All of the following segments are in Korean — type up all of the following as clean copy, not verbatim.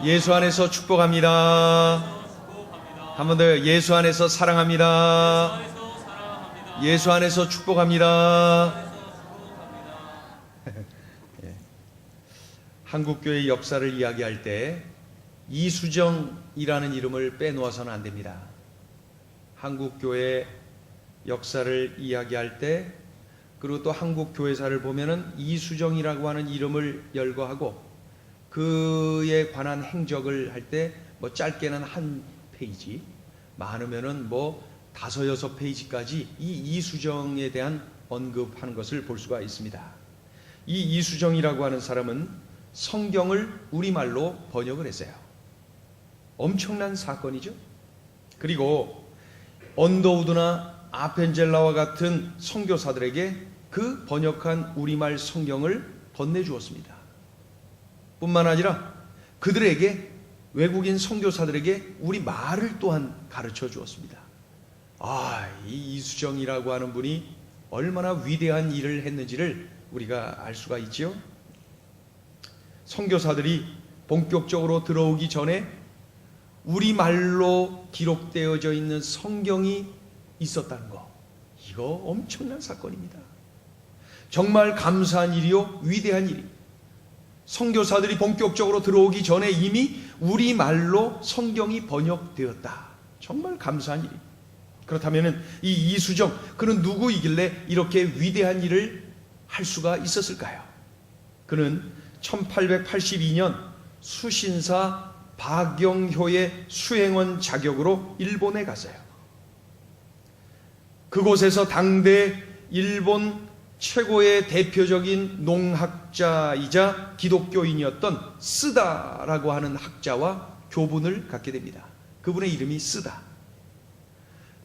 예수 안에서 축복합니다. 한 번 더 예수 안에서 사랑합니다. 예수 안에서 축복합니다. 예. 한국교회 역사를 이야기할 때 이수정이라는 이름을 빼놓아서는 안 됩니다. 한국교회 역사를 이야기할 때, 그리고 또 한국교회사를 보면은 이수정이라고 하는 이름을 열거하고 그에 관한 행적을 할 때 뭐 짧게는 한 페이지, 많으면은 뭐 5-6페이지까지 이 이수정에 대한 언급하는 것을 볼 수가 있습니다. 이 이수정이라고 하는 사람은 성경을 우리말로 번역을 했어요. 엄청난 사건이죠. 그리고 언더우드나 아펜젤라와 같은 선교사들에게 그 번역한 우리말 성경을 건네주었습니다. 뿐만 아니라 그들에게, 외국인 선교사들에게 우리말을 또한 가르쳐 주었습니다. 이 이수정이라고 하는 분이 얼마나 위대한 일을 했는지를 우리가 알 수가 있지요. 선교사들이 본격적으로 들어오기 전에 우리말로 기록되어져 있는 성경이 있었다는 거, 이거 엄청난 사건입니다. 정말 감사한 일이요, 위대한 일이. 선교사들이 본격적으로 들어오기 전에 이미 우리말로 성경이 번역되었다. 정말 감사한 일이. 그렇다면 이 이수정, 그는 누구이길래 이렇게 위대한 일을 할 수가 있었을까요? 그는 1882년 수신사 박영효의 수행원 자격으로 일본에 갔어요. 그곳에서 당대 일본 최고의 대표적인 농학자이자 기독교인이었던 쓰다라고 하는 학자와 교분을 갖게 됩니다. 그분의 이름이 쓰다.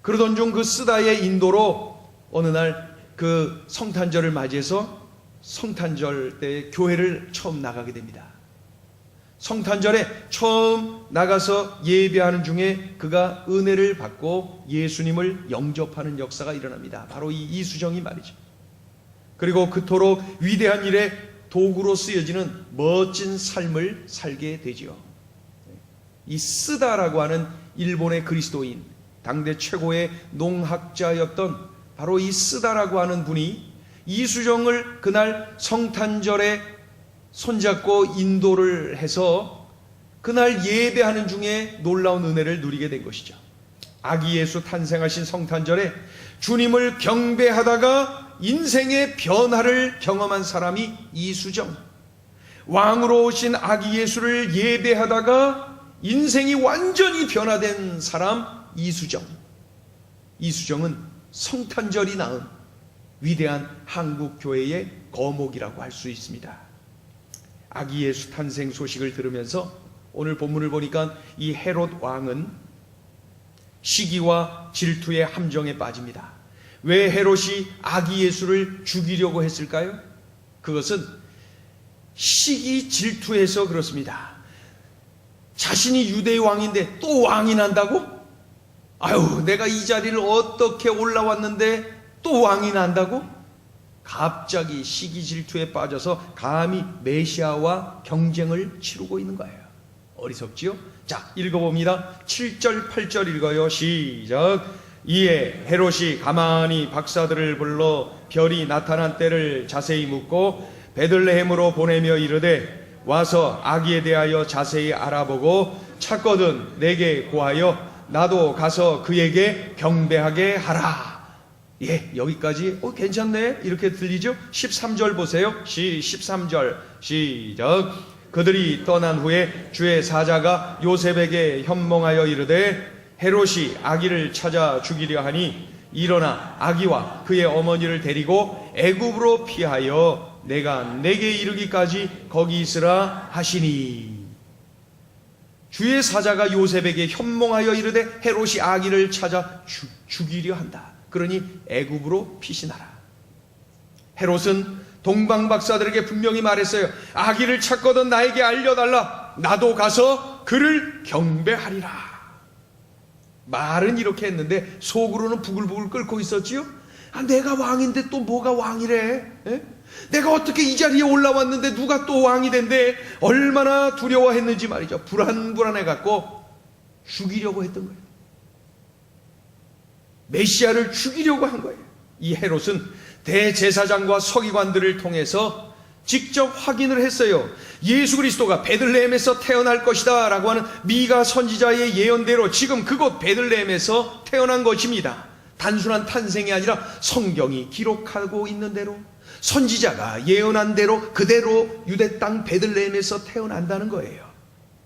그러던 중 그 쓰다의 인도로 어느 날 그 성탄절을 맞이해서 성탄절 때 교회를 처음 나가게 됩니다. 성탄절에 처음 나가서 예배하는 중에 그가 은혜를 받고 예수님을 영접하는 역사가 일어납니다. 바로 이 이수정이 말이죠. 그리고 그토록 위대한 일에 도구로 쓰여지는 멋진 삶을 살게 되지요. 이 쓰다라고 하는 일본의 그리스도인, 당대 최고의 농학자였던 바로 이 쓰다라고 하는 분이 이수정을 그날 성탄절에 손잡고 인도를 해서 그날 예배하는 중에 놀라운 은혜를 누리게 된 것이죠. 아기 예수 탄생하신 성탄절에 주님을 경배하다가 인생의 변화를 경험한 사람이 이수정. 왕으로 오신 아기 예수를 예배하다가 인생이 완전히 변화된 사람 이수정. 이수정은 성탄절이 낳은 위대한 한국교회의 거목이라고 할 수 있습니다. 아기 예수 탄생 소식을 들으면서 오늘 본문을 보니까 이 헤롯 왕은 시기와 질투의 함정에 빠집니다. 왜 헤롯이 아기 예수를 죽이려고 했을까요? 그것은 시기 질투해서 그렇습니다. 자신이 유대의 왕인데 또 왕이 난다고? 내가 이 자리를 어떻게 올라왔는데 또 왕이 난다고? 갑자기 시기 질투에 빠져서 감히 메시아와 경쟁을 치르고 있는 거예요. 어리석지요? 자, 읽어봅니다. 7절 8절 읽어요. 시작. 이에 헤롯이 가만히 박사들을 불러 별이 나타난 때를 자세히 묻고 베들레헴으로 보내며 이르되 와서 아기에 대하여 자세히 알아보고 찾거든 내게 고하여 나도 가서 그에게 경배하게 하라. 여기까지 괜찮네 이렇게 들리죠? 13절 보세요. 13절 시작. 그들이 떠난 후에 주의 사자가 요셉에게 현몽하여 이르되 헤롯이 아기를 찾아 죽이려 하니 일어나 아기와 그의 어머니를 데리고 애굽으로 피하여 내가 내게 이르기까지 거기 있으라 하시니. 주의 사자가 요셉에게 현몽하여 이르되 헤롯이 아기를 찾아 죽이려 한다. 그러니 애굽으로 피신하라. 헤롯은 동방 박사들에게 분명히 말했어요. 아기를 찾거든 나에게 알려달라. 나도 가서 그를 경배하리라. 말은 이렇게 했는데 속으로는 부글부글 끓고 있었지요. 내가 왕인데 또 뭐가 왕이래? 에? 내가 어떻게 이 자리에 올라왔는데 누가 또 왕이 된대? 얼마나 두려워했는지 말이죠. 불안해갖고 죽이려고 했던 거예요. 메시아를 죽이려고 한 거예요. 이 헤롯은 대제사장과 서기관들을 통해서 직접 확인을 했어요. 예수 그리스도가 베들레헴에서 태어날 것이다 라고 하는 미가 선지자의 예언대로 지금 그곳 베들레헴에서 태어난 것입니다. 단순한 탄생이 아니라 성경이 기록하고 있는 대로, 선지자가 예언한 대로 그대로 유대 땅 베들레헴에서 태어난다는 거예요.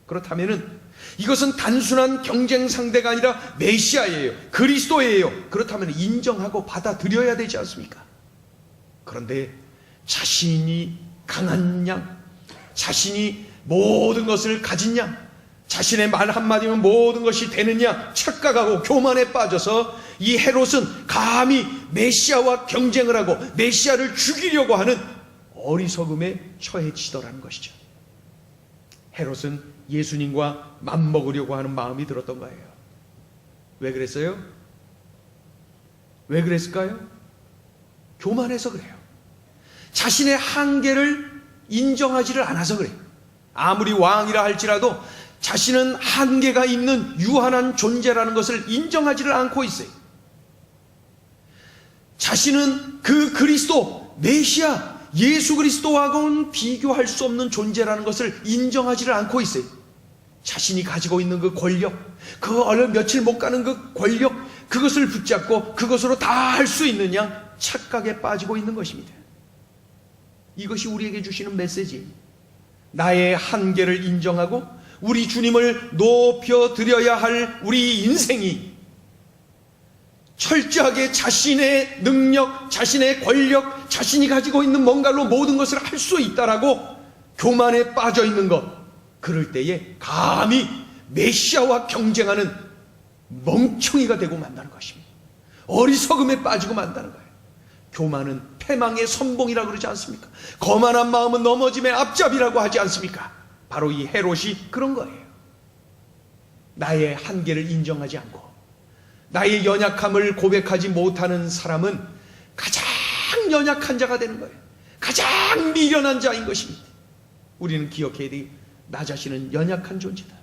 그렇다면은 이것은 단순한 경쟁 상대가 아니라 메시아예요. 그리스도예요. 그렇다면 인정하고 받아들여야 되지 않습니까? 그런데 자신이 강한 양, 자신이 모든 것을 가진 양, 자신의 말 한마디면 모든 것이 되는 양 착각하고 교만에 빠져서 이 헤롯은 감히 메시아와 경쟁을 하고 메시아를 죽이려고 하는 어리석음에 처해지더라는 것이죠. 헤롯은 예수님과 맞먹으려고 하는 마음이 들었던 거예요. 왜 그랬어요? 왜 그랬을까요? 교만해서 그래요. 자신의 한계를 인정하지를 않아서 그래요. 아무리 왕이라 할지라도 자신은 한계가 있는 유한한 존재라는 것을 인정하지를 않고 있어요. 자신은 그 그리스도, 메시아, 예수 그리스도하고는 비교할 수 없는 존재라는 것을 인정하지를 않고 있어요. 자신이 가지고 있는 그 권력, 그 얼마 며칠 못 가는 그 권력, 그것을 붙잡고 그것으로 다 할 수 있는 양 착각에 빠지고 있는 것입니다. 이것이 우리에게 주시는 메시지입니다. 나의 한계를 인정하고 우리 주님을 높여드려야 할 우리 인생이 철저하게 자신의 능력, 자신의 권력, 자신이 가지고 있는 뭔가로 모든 것을 할 수 있다라고 교만에 빠져 있는 것, 그럴 때에 감히 메시아와 경쟁하는 멍청이가 되고 만다는 것입니다. 어리석음에 빠지고 만다는 거예요. 교만은 패망의 선봉이라고 그러지 않습니까? 거만한 마음은 넘어짐의 앞잡이라고 하지 않습니까? 바로 이 헤롯이 그런 거예요. 나의 한계를 인정하지 않고 나의 연약함을 고백하지 못하는 사람은 가장 연약한 자가 되는 거예요. 가장 미련한 자인 것입니다. 우리는 기억해야 돼요. 나 자신은 연약한 존재다.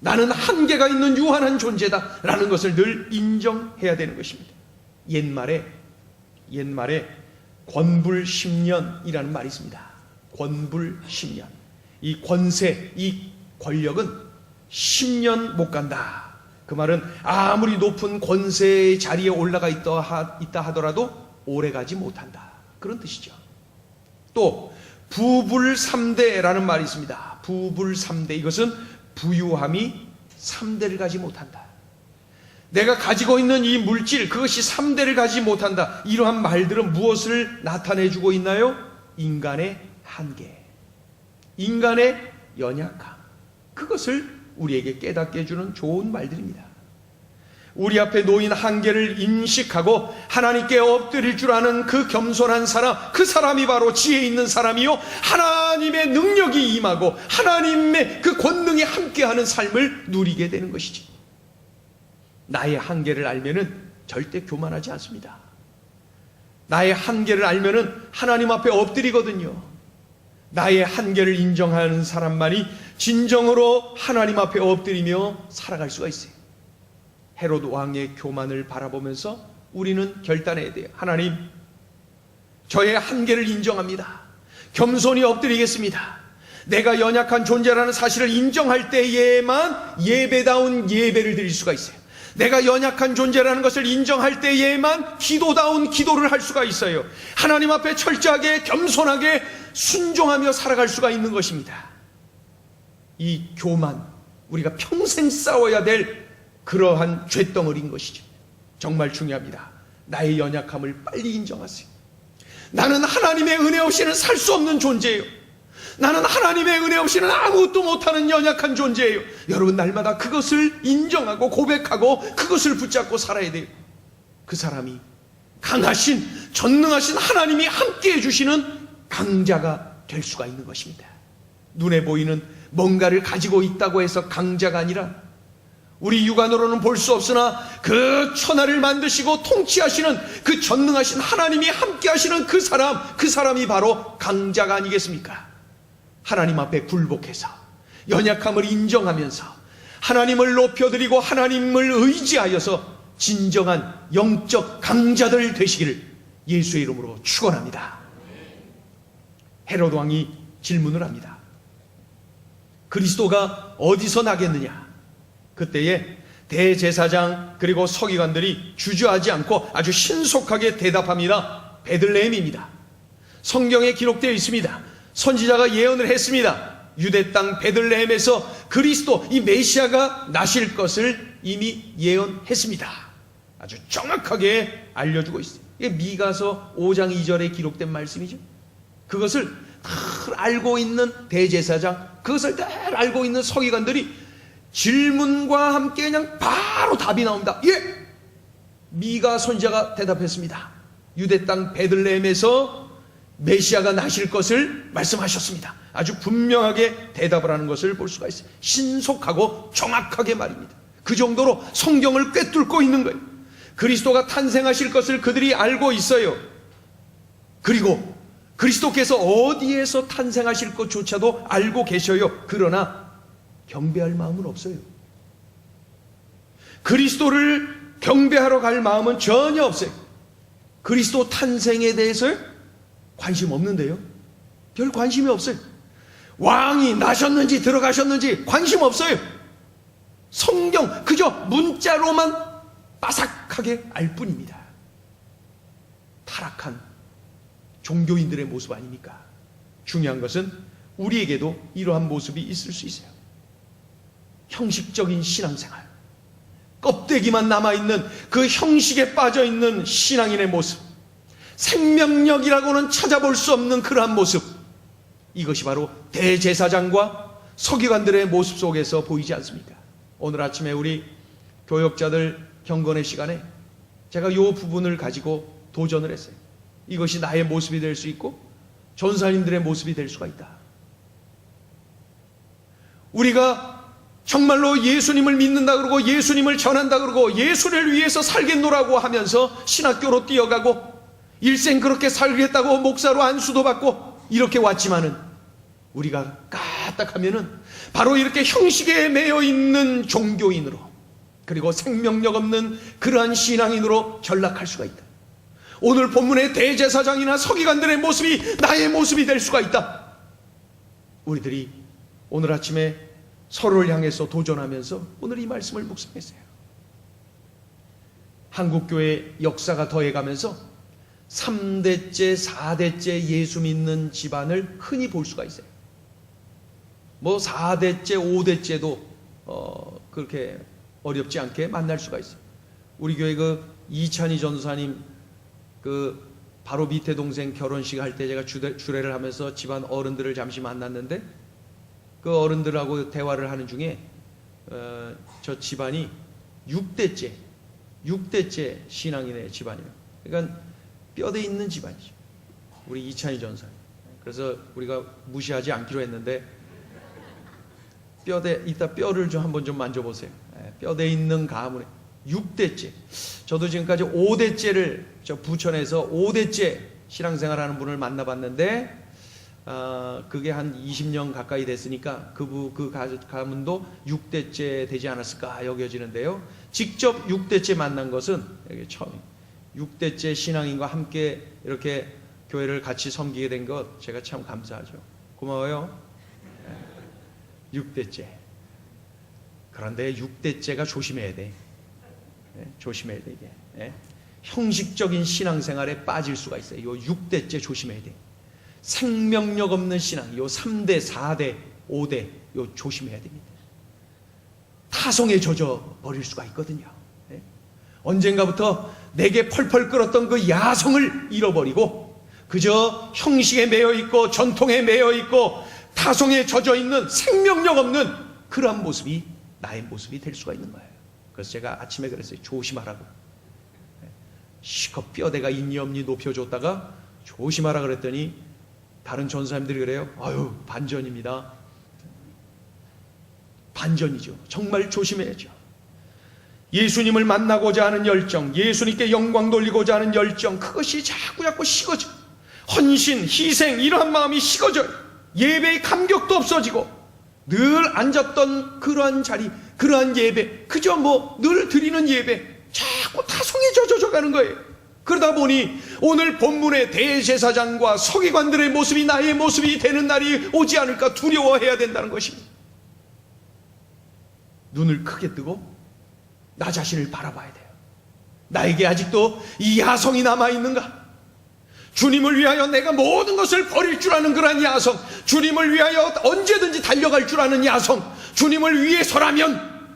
나는 한계가 있는 유한한 존재다 라는 것을 늘 인정해야 되는 것입니다. 옛말에 권불십년이라는 말이 있습니다. 권불십년. 이 권세, 이 권력은 10년 못 간다. 그 말은 아무리 높은 권세의 자리에 올라가 있다 하더라도 오래가지 못한다. 그런 뜻이죠. 또 부불삼대라는 말이 있습니다. 부불삼대, 이것은 부유함이 3대를 가지 못한다. 내가 가지고 있는 이 물질, 그것이 3대를 가지 못한다. 이러한 말들은 무엇을 나타내주고 있나요? 인간의 한계, 인간의 연약함, 그것을 우리에게 깨닫게 해주는 좋은 말들입니다. 우리 앞에 놓인 한계를 인식하고 하나님께 엎드릴 줄 아는 그 겸손한 사람, 그 사람이 바로 지혜 있는 사람이요, 하나님의 능력이 임하고 하나님의 그 권능이 함께하는 삶을 누리게 되는 것이지. 나의 한계를 알면은 절대 교만하지 않습니다. 나의 한계를 알면은 하나님 앞에 엎드리거든요. 나의 한계를 인정하는 사람만이 진정으로 하나님 앞에 엎드리며 살아갈 수가 있어요. 헤롯 왕의 교만을 바라보면서 우리는 결단해야 돼요. 하나님, 저의 한계를 인정합니다. 겸손히 엎드리겠습니다. 내가 연약한 존재라는 사실을 인정할 때에만 예배다운 예배를 드릴 수가 있어요. 내가 연약한 존재라는 것을 인정할 때에만 기도다운 기도를 할 수가 있어요. 하나님 앞에 철저하게 겸손하게 순종하며 살아갈 수가 있는 것입니다. 이 교만, 우리가 평생 싸워야 될 그러한 쇳덩어리인 것이죠. 정말 중요합니다. 나의 연약함을 빨리 인정하세요. 나는 하나님의 은혜 없이는 살 수 없는 존재예요. 나는 하나님의 은혜 없이는 아무것도 못하는 연약한 존재예요. 여러분, 날마다 그것을 인정하고 고백하고 그것을 붙잡고 살아야 돼요. 그 사람이 강하신, 전능하신 하나님이 함께해 주시는 강자가 될 수가 있는 것입니다. 눈에 보이는 뭔가를 가지고 있다고 해서 강자가 아니라 우리 육안으로는 볼 수 없으나 그 천하를 만드시고 통치하시는 그 전능하신 하나님이 함께 하시는 그 사람이 바로 강자가 아니겠습니까? 하나님 앞에 굴복해서 연약함을 인정하면서 하나님을 높여드리고 하나님을 의지하여서 진정한 영적 강자들 되시기를 예수의 이름으로 축원합니다. 헤롯 왕이 질문을 합니다. 그리스도가 어디서 나겠느냐? 그때에 대제사장 그리고 서기관들이 주저하지 않고 아주 신속하게 대답합니다. 베들레헴입니다. 성경에 기록되어 있습니다. 선지자가 예언을 했습니다. 유대 땅 베들레헴에서 그리스도 이 메시아가 나실 것을 이미 예언했습니다. 아주 정확하게 알려주고 있어요. 이게 미가서 5장 2절에 기록된 말씀이죠. 그것을 다 알고 있는 대제사장, 그것을 다 알고 있는 서기관들이 질문과 함께 그냥 바로 답이 나옵니다. 예! 미가 선지자가 대답했습니다. 유대 땅 베들레헴에서 메시아가 나실 것을 말씀하셨습니다. 아주 분명하게 대답을 하는 것을 볼 수가 있어요. 신속하고 정확하게 말입니다. 그 정도로 성경을 꿰뚫고 있는 거예요. 그리스도가 탄생하실 것을 그들이 알고 있어요. 그리고 그리스도께서 어디에서 탄생하실 것조차도 알고 계셔요. 그러나 경배할 마음은 없어요. 그리스도를 경배하러 갈 마음은 전혀 없어요. 그리스도 탄생에 대해서 관심 없는데요. 별 관심이 없어요. 왕이 나셨는지 들어가셨는지 관심 없어요. 성경 그저 문자로만 빠삭하게 알 뿐입니다. 타락한 종교인들의 모습 아닙니까? 중요한 것은 우리에게도 이러한 모습이 있을 수 있어요. 형식적인 신앙생활, 껍데기만 남아있는 그 형식에 빠져있는 신앙인의 모습, 생명력이라고는 찾아볼 수 없는 그러한 모습, 이것이 바로 대제사장과 서기관들의 모습 속에서 보이지 않습니까? 오늘 아침에 우리 교역자들 경건의 시간에 제가 이 부분을 가지고 도전을 했어요. 이것이 나의 모습이 될 수 있고 전사님들의 모습이 될 수가 있다. 우리가 정말로 예수님을 믿는다 그러고 예수님을 전한다 그러고 예수를 위해서 살겠노라고 하면서 신학교로 뛰어가고 일생 그렇게 살겠다고 목사로 안수도 받고 이렇게 왔지만은 우리가 까딱하면은 바로 이렇게 형식에 매여 있는 종교인으로 그리고 생명력 없는 그러한 신앙인으로 전락할 수가 있다. 오늘 본문의 대제사장이나 서기관들의 모습이 나의 모습이 될 수가 있다. 우리들이 오늘 아침에 서로를 향해서 도전하면서 오늘 이 말씀을 묵상했어요. 한국교회 역사가 더해가면서 3대째, 4대째 예수 믿는 집안을 흔히 볼 수가 있어요. 뭐 4대째, 5대째도 그렇게 어렵지 않게 만날 수가 있어요. 우리 교회 그 이찬희 전사님 그 바로 밑에 동생 결혼식 할 때 제가 주례를 하면서 집안 어른들을 잠시 만났는데 그 어른들하고 대화를 하는 중에 저 집안이 6대째 신앙인의 집안이에요. 그러니까 뼈대 있는 집안이죠. 우리 이찬희 전사님. 그래서 우리가 무시하지 않기로 했는데 이따 뼈를 좀 한번 좀 만져보세요. 뼈대 있는 가문에 6대째. 저도 지금까지 5대째를 저 부천에서 5대째 신앙생활하는 분을 만나봤는데 그게 한 20년 가까이 됐으니까 그 가문도 6대째 되지 않았을까 여겨지는데요. 직접 6대째 만난 것은 이게 처음이에요. 6대째 신앙인과 함께 이렇게 교회를 같이 섬기게 된 것 제가 참 감사하죠. 고마워요. 6대째. 그런데 6대째가 조심해야 돼. 조심해야 돼 이게. 형식적인 신앙생활에 빠질 수가 있어요. 요 6대째 조심해야 돼. 생명력 없는 신앙, 요 3대, 4대, 5대, 요 조심해야 됩니다. 타성에 젖어 버릴 수가 있거든요. 언젠가부터 내게 펄펄 끓었던 그 야성을 잃어버리고 그저 형식에 매여 있고 전통에 매여 있고 타성에 젖어 있는 생명력 없는 그러한 모습이 나의 모습이 될 수가 있는 거예요. 그래서 제가 아침에 그랬어요. 조심하라고. 시커 뼈대가 있니 없니 높여줬다가 조심하라 그랬더니 다른 전사님들이 그래요. 아유 반전입니다. 반전이죠. 정말 조심해야죠. 예수님을 만나고자 하는 열정, 예수님께 영광 돌리고자 하는 열정, 그것이 자꾸 식어져. 헌신, 희생, 이러한 마음이 식어져요. 예배의 감격도 없어지고 늘 앉았던 그러한 자리, 그러한 예배, 그저 늘 드리는 예배, 자꾸 타성에 젖어져 가는 거예요. 그러다 보니 오늘 본문의 대제사장과 서기관들의 모습이 나의 모습이 되는 날이 오지 않을까 두려워해야 된다는 것입니다. 눈을 크게 뜨고 나 자신을 바라봐야 돼요. 나에게 아직도 이 야성이 남아있는가? 주님을 위하여 내가 모든 것을 버릴 줄 아는 그러한 야성, 주님을 위하여 언제든지 달려갈 줄 아는 야성, 주님을 위해서라면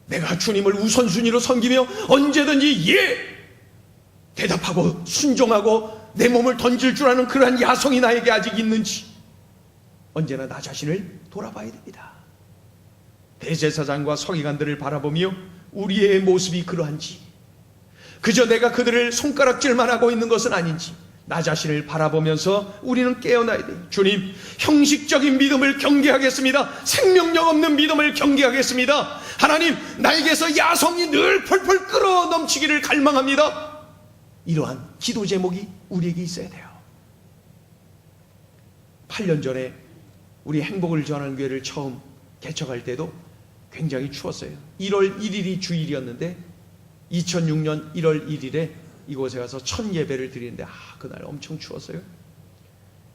내가 주님을 우선순위로 섬기며 언제든지 예! 대답하고 순종하고 내 몸을 던질 줄 아는 그러한 야성이 나에게 아직 있는지 언제나 나 자신을 돌아봐야 됩니다. 대제사장과 서기관들을 바라보며 우리의 모습이 그러한지, 그저 내가 그들을 손가락질만 하고 있는 것은 아닌지 나 자신을 바라보면서 우리는 깨어나야 돼요. 주님, 형식적인 믿음을 경계하겠습니다. 생명력 없는 믿음을 경계하겠습니다. 하나님, 나에게서 야성이 늘 펄펄 끓어 넘치기를 갈망합니다. 이러한 기도 제목이 우리에게 있어야 돼요. 8년 전에 우리 행복을 전하는 교회를 처음 개척할 때도 굉장히 추웠어요. 1월 1일이 주일이었는데 2006년 1월 1일에 이곳에 가서 첫 예배를 드리는데 그날 엄청 추웠어요.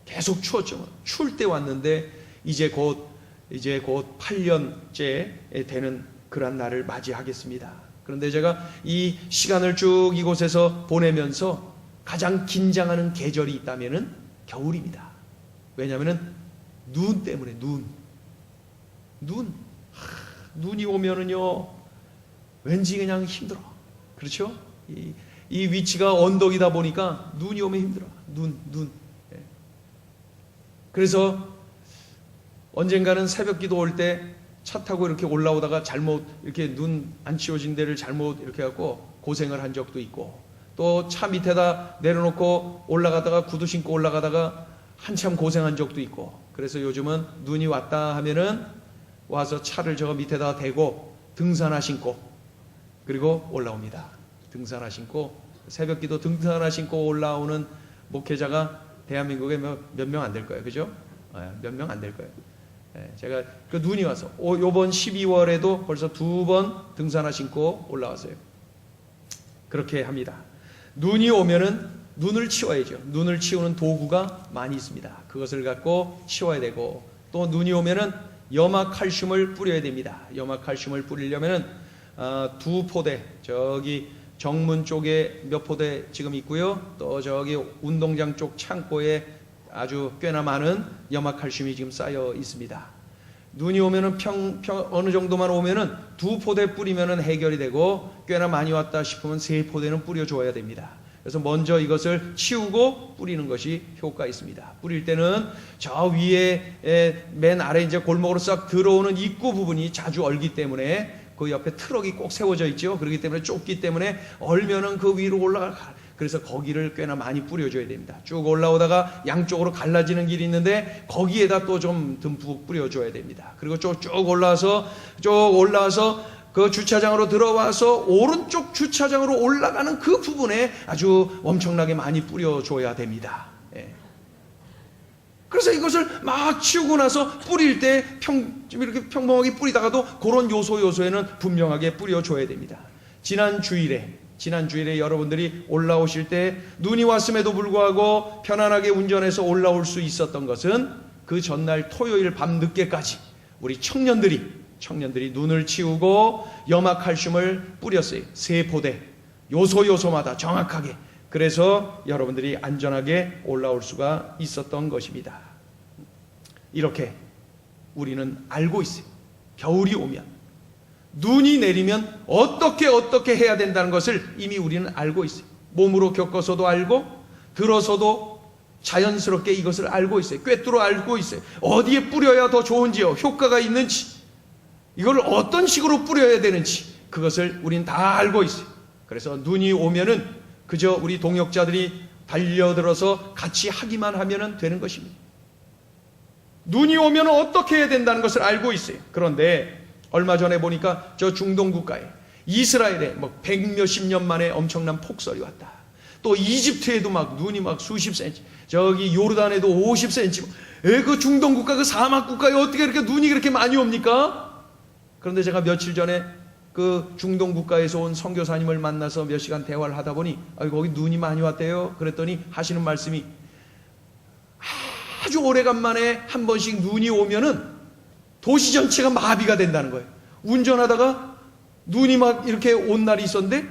계속 추웠죠. 추울 때 왔는데 이제 곧 8년째 되는 그런 날을 맞이하겠습니다. 그런데 제가 이 시간을 쭉 이곳에서 보내면서 가장 긴장하는 계절이 있다면은 겨울입니다. 왜냐하면은 눈 때문에 눈이 오면은요 왠지 그냥 힘들어. 그렇죠? 이 위치가 언덕이다 보니까 눈이 오면 힘들어. 눈. 예. 그래서 언젠가는 새벽 기도 올 때 차 타고 이렇게 올라오다가 잘못 이렇게 눈 안 치워진 데를 잘못 이렇게 갖고 고생을 한 적도 있고, 또 차 밑에다 내려놓고 올라가다가 구두 신고 올라가다가 한참 고생한 적도 있고, 그래서 요즘은 눈이 왔다 하면은 와서 차를 저 밑에다 대고 등산화 신고 그리고 올라옵니다. 등산화 신고 새벽 기도 등산화 신고 올라오는 목회자가 대한민국에 몇 명 안 될 거예요. 그죠? 몇 명 안 될 거예요. 제가 그 눈이 와서 요번 12월에도 벌써 2번 등산화 신고 올라왔어요. 그렇게 합니다. 눈이 오면은 눈을 치워야죠. 눈을 치우는 도구가 많이 있습니다. 그것을 갖고 치워야 되고, 또 눈이 오면은 염화칼슘을 뿌려야 됩니다. 염화칼슘을 뿌리려면은 2포대, 저기 정문 쪽에 몇 포대 지금 있고요. 또 저기 운동장 쪽 창고에 아주 꽤나 많은 염화칼슘이 지금 쌓여 있습니다. 눈이 오면은 어느 정도만 오면은 2포대 뿌리면은 해결이 되고, 꽤나 많이 왔다 싶으면 3포대는 뿌려줘야 됩니다. 그래서 먼저 이것을 치우고 뿌리는 것이 효과가 있습니다. 뿌릴 때는 저 위에 맨 아래 이제 골목으로 싹 들어오는 입구 부분이 자주 얼기 때문에 그 옆에 트럭이 꼭 세워져 있죠. 그렇기 때문에 좁기 때문에 얼면은 그 위로 올라가. 그래서 거기를 꽤나 많이 뿌려줘야 됩니다. 쭉 올라오다가 양쪽으로 갈라지는 길이 있는데 거기에다 또 좀 듬뿍 뿌려줘야 됩니다. 그리고 쭉 올라와서 그 주차장으로 들어와서 오른쪽 주차장으로 올라가는 그 부분에 아주 엄청나게 많이 뿌려줘야 됩니다. 예. 그래서 이것을 막 치우고 나서 뿌릴 때 이렇게 평범하게 뿌리다가도 그런 요소에는 분명하게 뿌려줘야 됩니다. 지난 주일에 여러분들이 올라오실 때 눈이 왔음에도 불구하고 편안하게 운전해서 올라올 수 있었던 것은 그 전날 토요일 밤 늦게까지 우리 청년들이 눈을 치우고 염화칼슘을 뿌렸어요. 3포대 요소마다 정확하게. 그래서 여러분들이 안전하게 올라올 수가 있었던 것입니다. 이렇게 우리는 알고 있어요. 겨울이 오면, 눈이 내리면 어떻게 해야 된다는 것을 이미 우리는 알고 있어요. 몸으로 겪어서도 알고 들어서도 자연스럽게 이것을 알고 있어요. 꿰뚫어 알고 있어요. 어디에 뿌려야 더 좋은지요, 효과가 있는지, 이걸 어떤 식으로 뿌려야 되는지, 그것을 우린 다 알고 있어요. 그래서 눈이 오면은 그저 우리 동역자들이 달려들어서 같이 하기만 하면 되는 것입니다. 눈이 오면 어떻게 해야 된다는 것을 알고 있어요. 그런데 얼마 전에 보니까 저 중동 국가에 이스라엘에 뭐 100몇십 년 만에 엄청난 폭설이 왔다. 또 이집트에도 막 눈이 막 수십 센치, 저기 요르단에도 50cm. 그 중동 국가, 그 사막 국가에 어떻게 이렇게 눈이 그렇게 많이 옵니까? 그런데 제가 며칠 전에 그 중동 국가에서 온 선교사님을 만나서 몇 시간 대화를 하다 보니 거기 눈이 많이 왔대요. 그랬더니 하시는 말씀이 아주 오래간만에 한 번씩 눈이 오면은 도시 전체가 마비가 된다는 거예요. 운전하다가 눈이 막 이렇게 온 날이 있었는데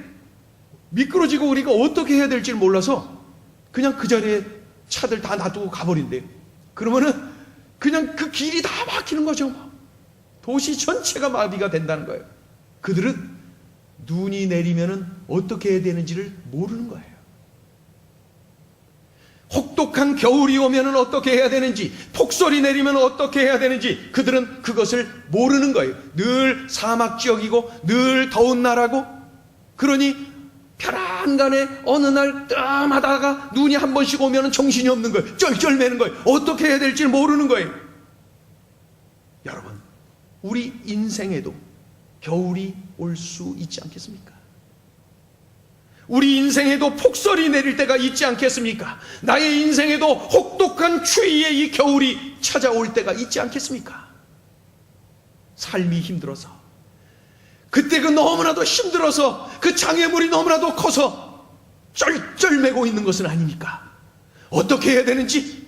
미끄러지고 우리가 어떻게 해야 될지 몰라서 그냥 그 자리에 차들 다 놔두고 가버린대요. 그러면은 그냥 그 길이 다 막히는 거죠. 도시 전체가 마비가 된다는 거예요. 그들은 눈이 내리면은 어떻게 해야 되는지를 모르는 거예요. 혹독한 겨울이 오면은 어떻게 해야 되는지, 폭설이 내리면 어떻게 해야 되는지 그들은 그것을 모르는 거예요. 늘 사막 지역이고 늘 더운 나라고, 그러니 편안간에 어느 날 뜸하다가 눈이 한 번씩 오면은 정신이 없는 거예요. 쩔쩔매는 거예요. 어떻게 해야 될지 모르는 거예요. 여러분, 우리 인생에도 겨울이 올 수 있지 않겠습니까? 우리 인생에도 폭설이 내릴 때가 있지 않겠습니까? 나의 인생에도 혹독한 추위의 이 겨울이 찾아올 때가 있지 않겠습니까? 삶이 힘들어서, 그때 그 너무나도 힘들어서 그 장애물이 너무나도 커서 쩔쩔매고 있는 것은 아닙니까? 어떻게 해야 되는지,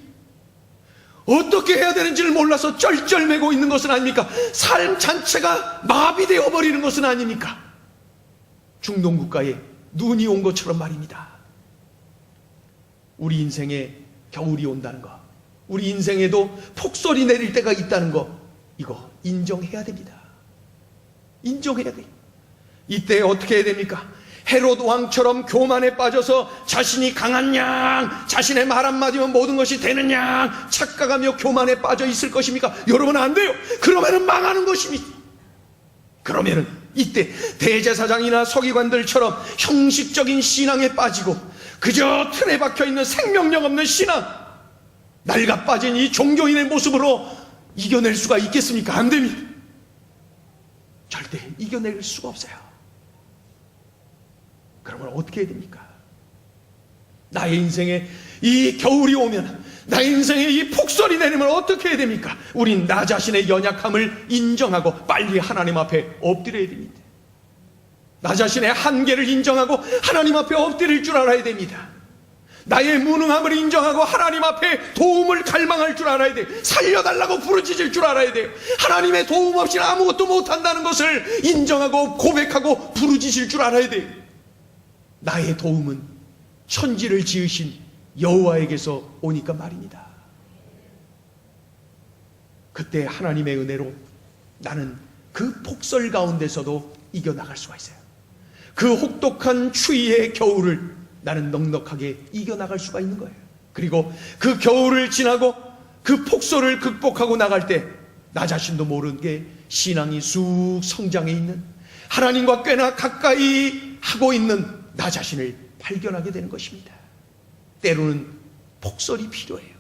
어떻게 해야 되는지를 몰라서 쩔쩔매고 있는 것은 아닙니까? 삶 자체가 마비되어 버리는 것은 아닙니까? 중동 국가에 눈이 온 것처럼 말입니다. 우리 인생에 겨울이 온다는 거, 우리 인생에도 폭설이 내릴 때가 있다는 거, 이거 인정해야 됩니다. 인정해야 돼요. 이때 어떻게 해야 됩니까? 헤롯 왕처럼 교만에 빠져서 자신이 강한 양, 자신의 말 한마디면 모든 것이 되는 양 착각하며 교만에 빠져 있을 것입니까? 여러분, 안 돼요. 그러면은 망하는 것입니다. 그러면은 이때 대제사장이나 서기관들처럼 형식적인 신앙에 빠지고 그저 틀에 박혀있는 생명력 없는 신앙, 낡아 빠진 이 종교인의 모습으로 이겨낼 수가 있겠습니까? 안 됩니다. 절대 이겨낼 수가 없어요. 그러면 어떻게 해야 됩니까? 나의 인생에 이 겨울이 오면, 나의 인생에 이 폭설이 내리면 어떻게 해야 됩니까? 우린 나 자신의 연약함을 인정하고 빨리 하나님 앞에 엎드려야 됩니다. 나 자신의 한계를 인정하고 하나님 앞에 엎드릴 줄 알아야 됩니다. 나의 무능함을 인정하고 하나님 앞에 도움을 갈망할 줄 알아야 돼요. 살려달라고 부르짖을 줄 알아야 돼요. 하나님의 도움 없이는 아무것도 못한다는 것을 인정하고 고백하고 부르짖을 줄 알아야 돼요. 나의 도움은 천지를 지으신 여호와에게서 오니까 말입니다. 그때 하나님의 은혜로 나는 그 폭설 가운데서도 이겨나갈 수가 있어요. 그 혹독한 추위의 겨울을 나는 넉넉하게 이겨나갈 수가 있는 거예요. 그리고 그 겨울을 지나고 그 폭설을 극복하고 나갈 때 나 자신도 모르게 신앙이 쑥 성장해 있는, 하나님과 꽤나 가까이 하고 있는 나 자신을 발견하게 되는 것입니다. 때로는 폭설이 필요해요.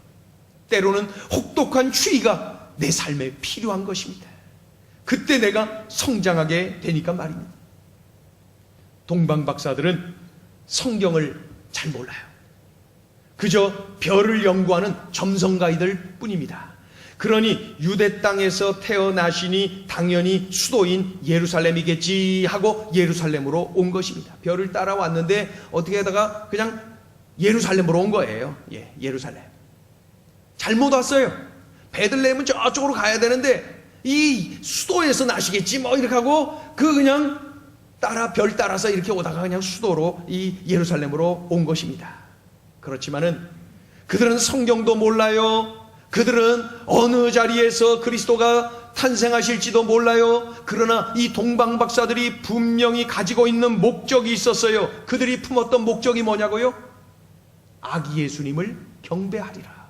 때로는 혹독한 추위가 내 삶에 필요한 것입니다. 그때 내가 성장하게 되니까 말입니다. 동방 박사들은 성경을 잘 몰라요. 그저 별을 연구하는 점성가이들 뿐입니다. 그러니 유대 땅에서 태어나시니 당연히 수도인 예루살렘이겠지 하고 예루살렘으로 온 것입니다. 별을 따라왔는데 어떻게 하다가 그냥 예루살렘으로 온 거예요. 예루살렘. 잘못 왔어요. 베들레헴은 저쪽으로 가야 되는데 이 수도에서 나시겠지 뭐 이렇게 하고 그냥 별 따라서 이렇게 오다가 그냥 수도로 이 예루살렘으로 온 것입니다. 그렇지만은 그들은 성경도 몰라요. 그들은 어느 자리에서 그리스도가 탄생하실지도 몰라요. 그러나 이 동방 박사들이 분명히 가지고 있는 목적이 있었어요. 그들이 품었던 목적이 뭐냐고요? 아기 예수님을 경배하리라,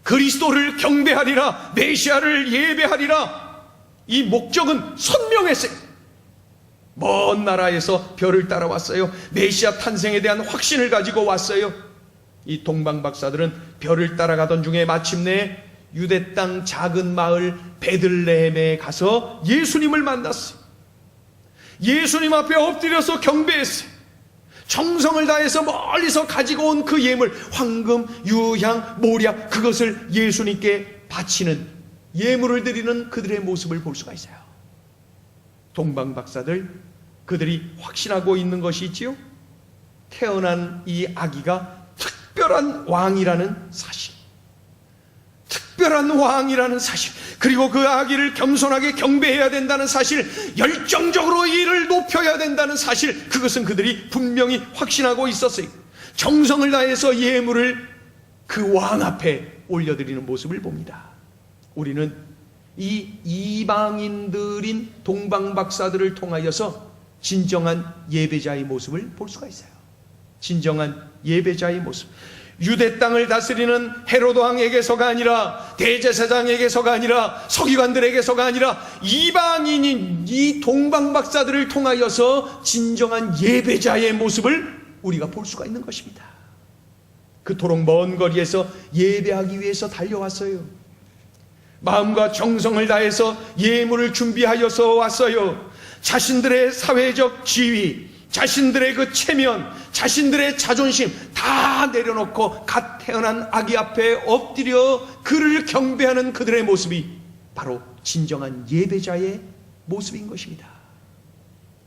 그리스도를 경배하리라, 메시아를 예배하리라. 이 목적은 선명했어요. 먼 나라에서 별을 따라왔어요. 메시아 탄생에 대한 확신을 가지고 왔어요. 이 동방 박사들은 별을 따라가던 중에 마침내 유대 땅 작은 마을 베들레헴에 가서 예수님을 만났어요. 예수님 앞에 엎드려서 경배했어요. 정성을 다해서 멀리서 가지고 온 그 예물, 황금, 유향, 모략, 그것을 예수님께 바치는, 예물을 드리는 그들의 모습을 볼 수가 있어요. 동방박사들, 그들이 확신하고 있는 것이 있지요. 태어난 이 아기가 특별한 왕이라는 사실, 특별한 왕이라는 사실, 그리고 그 아기를 겸손하게 경배해야 된다는 사실, 열정적으로 이를 높여야 된다는 사실, 그것은 그들이 분명히 확신하고 있었어요. 정성을 다해서 예물을 그 왕 앞에 올려드리는 모습을 봅니다. 우리는 이 이방인들인 동방박사들을 통하여서 진정한 예배자의 모습을 볼 수가 있어요. 진정한 예배자의 모습. 유대 땅을 다스리는 헤로드 왕에게서가 아니라, 대제사장에게서가 아니라, 서기관들에게서가 아니라, 이방인인 이 동방박사들을 통하여서 진정한 예배자의 모습을 우리가 볼 수가 있는 것입니다. 그토록 먼 거리에서 예배하기 위해서 달려왔어요. 마음과 정성을 다해서 예물을 준비하여서 왔어요. 자신들의 사회적 지위, 자신들의 그 체면, 자신들의 자존심 다 내려놓고 갓 태어난 아기 앞에 엎드려 그를 경배하는 그들의 모습이 바로 진정한 예배자의 모습인 것입니다.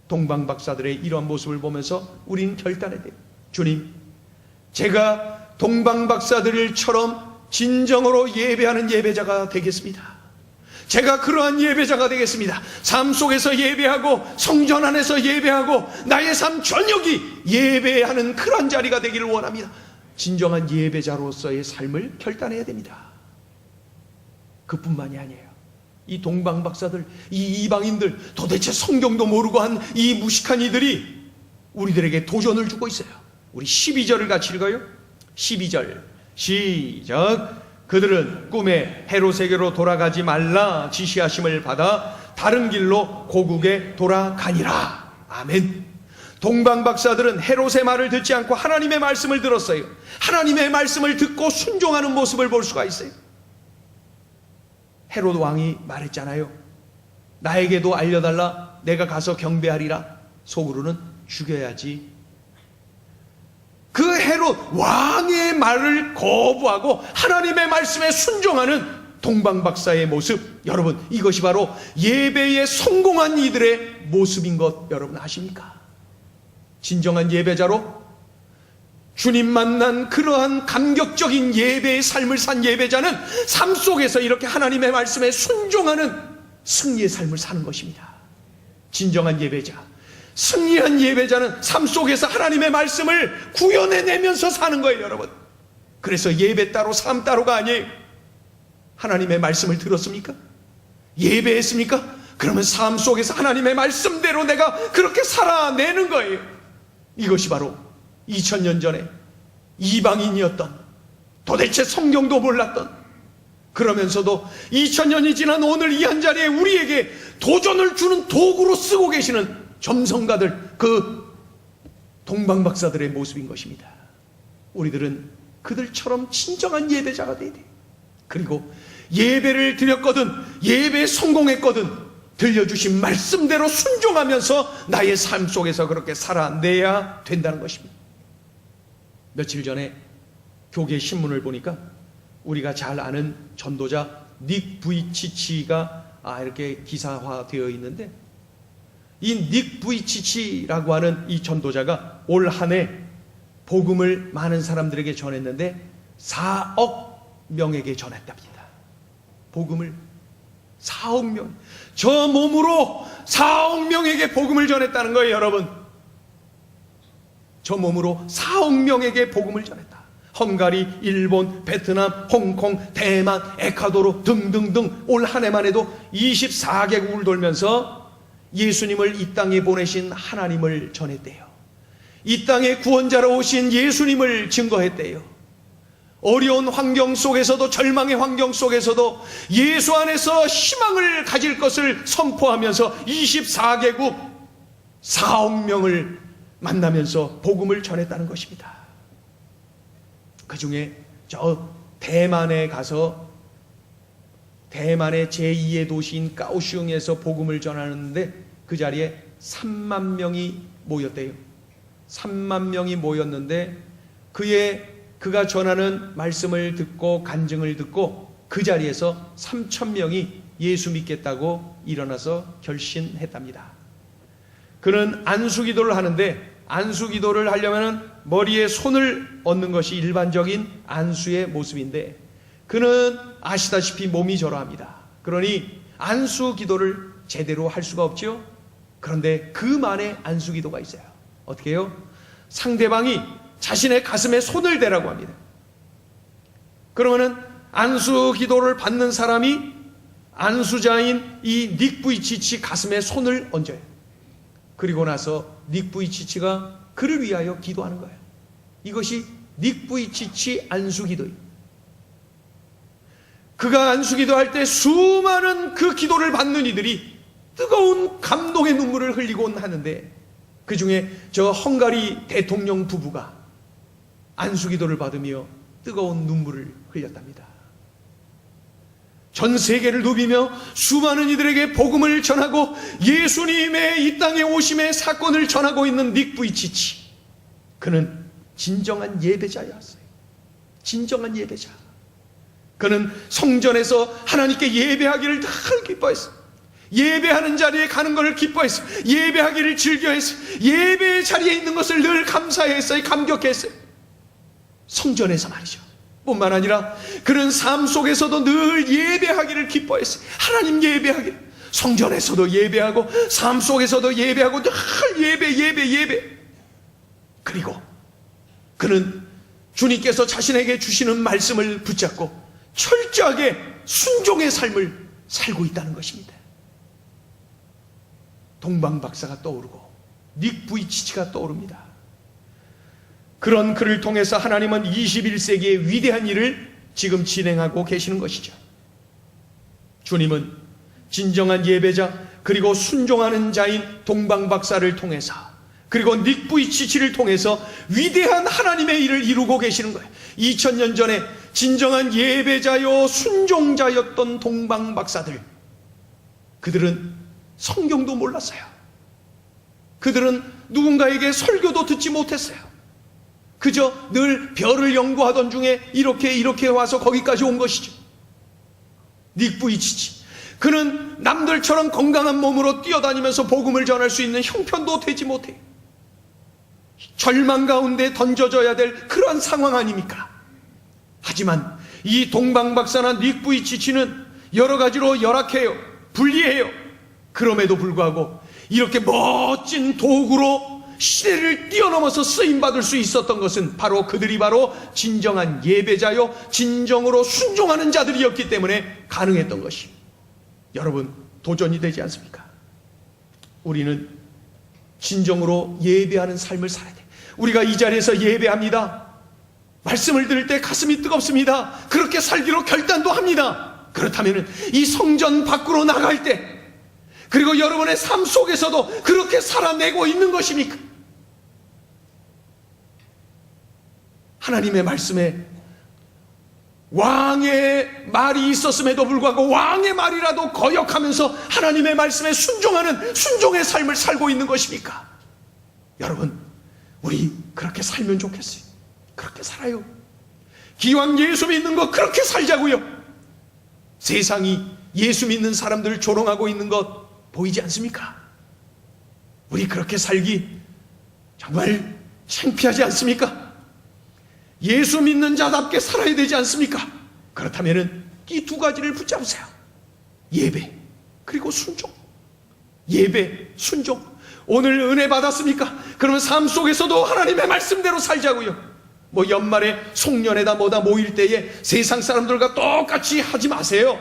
동방박사들의 이러한 모습을 보면서 우리는 결단해야 돼요. 주님, 제가 동방박사들처럼 진정으로 예배하는 예배자가 되겠습니다. 제가 그러한 예배자가 되겠습니다. 삶 속에서 예배하고, 성전 안에서 예배하고, 나의 삶 전역이 예배하는 그러한 자리가 되기를 원합니다. 진정한 예배자로서의 삶을 결단해야 됩니다. 그뿐만이 아니에요. 이 동방박사들, 이 이방인들, 도대체 성경도 모르고 한 이 무식한 이들이 우리들에게 도전을 주고 있어요. 우리 12절을 같이 읽어요. 12절 시작. 그들은 꿈에 헤롯에게로 돌아가지 말라 지시하심을 받아 다른 길로 고국에 돌아가니라. 아멘. 동방박사들은 헤롯의 말을 듣지 않고 하나님의 말씀을 들었어요. 하나님의 말씀을 듣고 순종하는 모습을 볼 수가 있어요. 헤롯 왕이 말했잖아요. 나에게도 알려달라. 내가 가서 경배하리라. 속으로는 죽여야지. 그 헤롯 왕의 말을 거부하고 하나님의 말씀에 순종하는 동방박사의 모습, 여러분, 이것이 바로 예배에 성공한 이들의 모습인 것 여러분 아십니까? 진정한 예배자로 주님 만난 그러한 감격적인 예배의 삶을 산 예배자는 삶 속에서 이렇게 하나님의 말씀에 순종하는 승리의 삶을 사는 것입니다. 진정한 예배자, 승리한 예배자는 삶 속에서 하나님의 말씀을 구현해내면서 사는 거예요, 여러분. 그래서 예배 따로 삶 따로가 아니에요. 하나님의 말씀을 들었습니까? 예배했습니까? 그러면 삶 속에서 하나님의 말씀대로 내가 그렇게 살아내는 거예요. 이것이 바로 2000년 전에 이방인이었던, 도대체 성경도 몰랐던, 그러면서도 2000년이 지난 오늘 이 한자리에 우리에게 도전을 주는 도구로 쓰고 계시는 점성가들, 그 동방박사들의 모습인 것입니다. 우리들은 그들처럼 진정한 예배자가 돼야 돼요. 그리고 예배를 드렸거든, 예배에 성공했거든, 들려주신 말씀대로 순종하면서 나의 삶 속에서 그렇게 살아내야 된다는 것입니다. 며칠 전에 교계 신문을 보니까 우리가 잘 아는 전도자 닉 부이치치가 이렇게 기사화되어 있는데, 이 닉 부이치치라고 하는 이 전도자가 올 한 해 복음을 많은 사람들에게 전했는데 4억 명에게 전했답니다. 복음을 4억 명, 저 몸으로 4억 명에게 복음을 전했다는 거예요, 여러분. 저 몸으로 4억 명에게 복음을 전했다. 헝가리, 일본, 베트남, 홍콩, 대만, 에콰도르 등등등 올 한 해만 해도 24개국을 돌면서 예수님을 이 땅에 보내신 하나님을 전했대요. 이 땅에 구원자로 오신 예수님을 증거했대요. 어려운 환경 속에서도, 절망의 환경 속에서도 예수 안에서 희망을 가질 것을 선포하면서 24개국 4억 명을 만나면서 복음을 전했다는 것입니다. 그 중에 저 대만에 가서, 대만의 제2의 도시인 까오슝에서 복음을 전하는데 그 자리에 3만 명이 모였대요. 3만 명이 모였는데 그가 전하는 말씀을 듣고 간증을 듣고 그 자리에서 3천 명이 예수 믿겠다고 일어나서 결심했답니다. 그는 안수기도를 하는데 안수기도를 하려면 머리에 손을 얹는 것이 일반적인 안수의 모습인데 그는 아시다시피 몸이 저러합니다. 그러니 안수기도를 제대로 할 수가 없죠. 그런데 그만의 안수기도가 있어요. 어떻게 해요? 상대방이 자신의 가슴에 손을 대라고 합니다. 그러면은 안수기도를 받는 사람이 안수자인 이 닉 부이치치 가슴에 손을 얹어요. 그리고 나서 닉 부이치치가 그를 위하여 기도하는 거예요. 이것이 닉 부이치치 안수기도예요. 그가 안수기도할 때 수많은 그 기도를 받는 이들이 뜨거운 감동의 눈물을 흘리곤 하는데 그 중에 저 헝가리 대통령 부부가 안수기도를 받으며 뜨거운 눈물을 흘렸답니다. 전 세계를 누비며 수많은 이들에게 복음을 전하고 예수님의 이 땅에 오심의 사건을 전하고 있는 닉 부이치치, 그는 진정한 예배자였어요. 진정한 예배자. 그는 성전에서 하나님께 예배하기를 늘 기뻐했어요. 예배하는 자리에 가는 것을 기뻐했어요. 예배하기를 즐겨했어요. 예배의 자리에 있는 것을 늘 감사했어요. 감격했어요. 성전에서 말이죠. 뿐만 아니라 그는 삶 속에서도 늘 예배하기를 기뻐했어요. 하나님 예배하기를. 성전에서도 예배하고 삶 속에서도 예배하고 늘 예배. 그리고 그는 주님께서 자신에게 주시는 말씀을 붙잡고 철저하게 순종의 삶을 살고 있다는 것입니다. 동방박사가 떠오르고 닉 부이치치가 떠오릅니다. 그런 그를 통해서 하나님은 21세기의 위대한 일을 지금 진행하고 계시는 것이죠. 주님은 진정한 예배자 그리고 순종하는 자인 동방박사를 통해서 그리고 닉 부이치치를 통해서 위대한 하나님의 일을 이루고 계시는 거예요. 2000년 전에 진정한 예배자요 순종자였던 동방박사들, 그들은 성경도 몰랐어요. 그들은 누군가에게 설교도 듣지 못했어요. 그저 늘 별을 연구하던 중에 이렇게 와서 거기까지 온 것이죠. 닉 부이치치, 그는 남들처럼 건강한 몸으로 뛰어다니면서 복음을 전할 수 있는 형편도 되지 못해요. 절망 가운데 던져져야 될 그러한 상황 아닙니까? 하지만 이 동방박사나 닉 부이치치는 여러 가지로 열악해요. 불리해요. 그럼에도 불구하고 이렇게 멋진 도구로 시대를 뛰어넘어서 쓰임받을 수 있었던 것은 바로 그들이 바로 진정한 예배자요 진정으로 순종하는 자들이었기 때문에 가능했던 것이. 여러분, 도전이 되지 않습니까? 우리는 진정으로 예배하는 삶을 살아야 돼. 우리가 이 자리에서 예배합니다. 말씀을 들을 때 가슴이 뜨겁습니다. 그렇게 살기로 결단도 합니다. 그렇다면 이 성전 밖으로 나갈 때 그리고 여러분의 삶 속에서도 그렇게 살아내고 있는 것입니까? 하나님의 말씀에 왕의 말이 있었음에도 불구하고 왕의 말이라도 거역하면서 하나님의 말씀에 순종하는 순종의 삶을 살고 있는 것입니까? 여러분, 우리 그렇게 살면 좋겠어요. 그렇게 살아요. 기왕 예수 믿는 거 그렇게 살자고요. 세상이 예수 믿는 사람들을 조롱하고 있는 것 보이지 않습니까? 우리 그렇게 살기 정말 창피하지 않습니까? 예수 믿는 자답게 살아야 되지 않습니까? 그렇다면 이 두 가지를 붙잡으세요. 예배 그리고 순종. 예배, 순종. 오늘 은혜 받았습니까? 그러면 삶 속에서도 하나님의 말씀대로 살자고요. 뭐 연말에 송년회다 뭐다 모일 때에 세상 사람들과 똑같이 하지 마세요.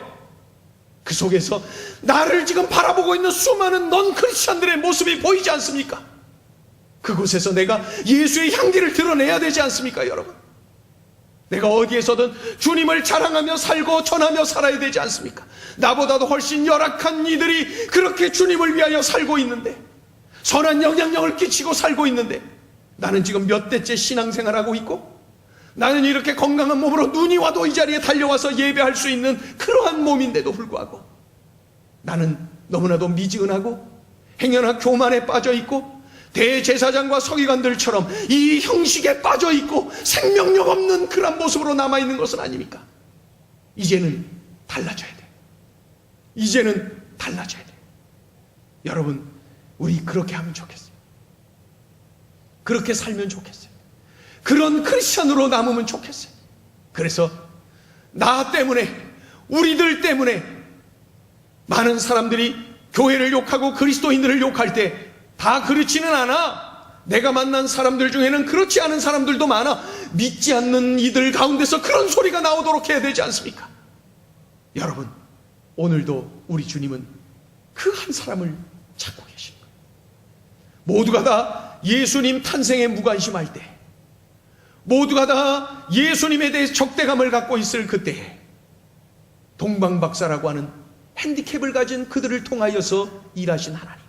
그 속에서 나를 지금 바라보고 있는 수많은 넌 크리스찬들의 모습이 보이지 않습니까? 그곳에서 내가 예수의 향기를 드러내야 되지 않습니까, 여러분? 내가 어디에서든 주님을 자랑하며 살고 전하며 살아야 되지 않습니까? 나보다도 훨씬 열악한 이들이 그렇게 주님을 위하여 살고 있는데, 선한 영향력을 끼치고 살고 있는데, 나는 지금 몇 대째 신앙생활하고 있고, 나는 이렇게 건강한 몸으로 눈이 와도 이 자리에 달려와서 예배할 수 있는 그러한 몸인데도 불구하고 나는 너무나도 미지근하고 행여나 교만에 빠져 있고 대제사장과 서기관들처럼 이 형식에 빠져 있고 생명력 없는 그런 모습으로 남아있는 것은 아닙니까? 이제는 달라져야 돼. 이제는 달라져야 돼. 여러분, 우리 그렇게 하면 좋겠어요. 그렇게 살면 좋겠어요. 그런 크리스천으로 남으면 좋겠어요. 그래서 나 때문에, 우리들 때문에 많은 사람들이 교회를 욕하고 그리스도인들을 욕할 때 다 그렇지는 않아. 내가 만난 사람들 중에는 그렇지 않은 사람들도 많아. 믿지 않는 이들 가운데서 그런 소리가 나오도록 해야 되지 않습니까? 여러분, 오늘도 우리 주님은 그 한 사람을 찾고 계신 거예요. 모두가 다 예수님 탄생에 무관심할 때, 모두가 다 예수님에 대해 적대감을 갖고 있을 그때에 동방박사라고 하는 핸디캡을 가진 그들을 통하여서 일하신 하나님,